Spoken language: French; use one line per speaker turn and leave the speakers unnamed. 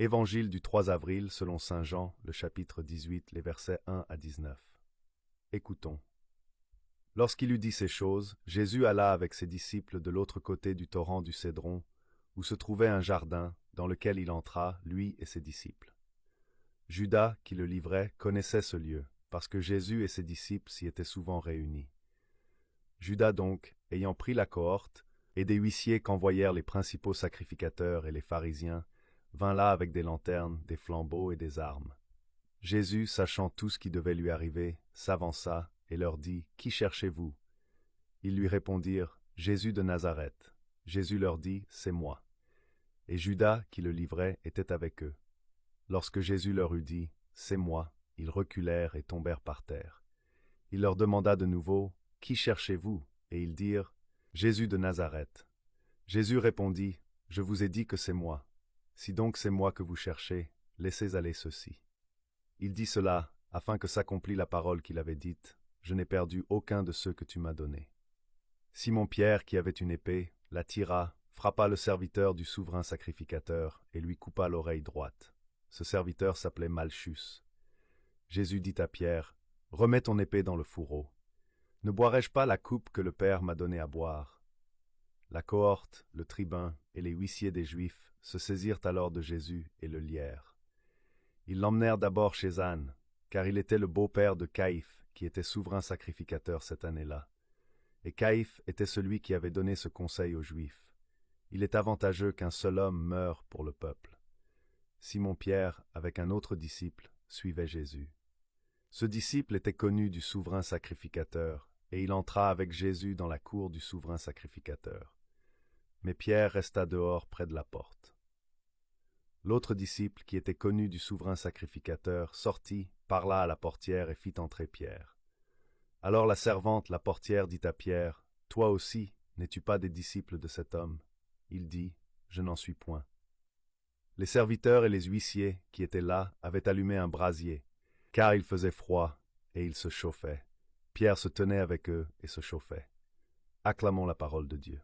Évangile du 3 avril selon saint Jean, le chapitre 18, les versets 1 à 19. Écoutons. Lorsqu'il eut dit ces choses, Jésus alla avec ses disciples de l'autre côté du torrent du Cédron, où se trouvait un jardin, dans lequel il entra, lui et ses disciples. Judas, qui le livrait, connaissait ce lieu, parce que Jésus et ses disciples s'y étaient souvent réunis. Judas donc, ayant pris la cohorte, et des huissiers qu'envoyèrent les principaux sacrificateurs et les pharisiens, vint là avec des lanternes, des flambeaux et des armes. Jésus, sachant tout ce qui devait lui arriver, s'avança et leur dit « Qui cherchez-vous » Ils lui répondirent « Jésus de Nazareth ». Jésus leur dit « C'est moi ». Et Judas, qui le livrait, était avec eux. Lorsque Jésus leur eut dit « C'est moi », ils reculèrent et tombèrent par terre. Il leur demanda de nouveau « Qui cherchez-vous » Et ils dirent « Jésus de Nazareth ». Jésus répondit « Je vous ai dit que c'est moi. Si donc c'est moi que vous cherchez, laissez aller ceux-ci. » Il dit cela afin que s'accomplît la parole qu'il avait dite « Je n'ai perdu aucun de ceux que tu m'as donnés. » Simon-Pierre, qui avait une épée, la tira, frappa le serviteur du souverain sacrificateur et lui coupa l'oreille droite. Ce serviteur s'appelait Malchus. Jésus dit à Pierre « Remets ton épée dans le fourreau. Ne boirai-je pas la coupe que le Père m'a donnée à boire ?» La cohorte, le tribun et les huissiers des Juifs se saisirent alors de Jésus et le lièrent. Ils l'emmenèrent d'abord chez Anne, car il était le beau-père de Caïphe, qui était souverain sacrificateur cette année-là. Et Caïphe était celui qui avait donné ce conseil aux Juifs. Il est avantageux qu'un seul homme meure pour le peuple. Simon-Pierre, avec un autre disciple, suivait Jésus. Ce disciple était connu du souverain sacrificateur, et il entra avec Jésus dans la cour du souverain sacrificateur. Mais Pierre resta dehors près de la porte. L'autre disciple, qui était connu du souverain sacrificateur, sortit, parla à la portière et fit entrer Pierre. Alors la servante, la portière, dit à Pierre, « Toi aussi, n'es-tu pas des disciples de cet homme ?» Il dit, « Je n'en suis point. » Les serviteurs et les huissiers, qui étaient là, avaient allumé un brasier, car il faisait froid, et ils se chauffaient. Pierre se tenait avec eux et se chauffait. Acclamons la parole de Dieu.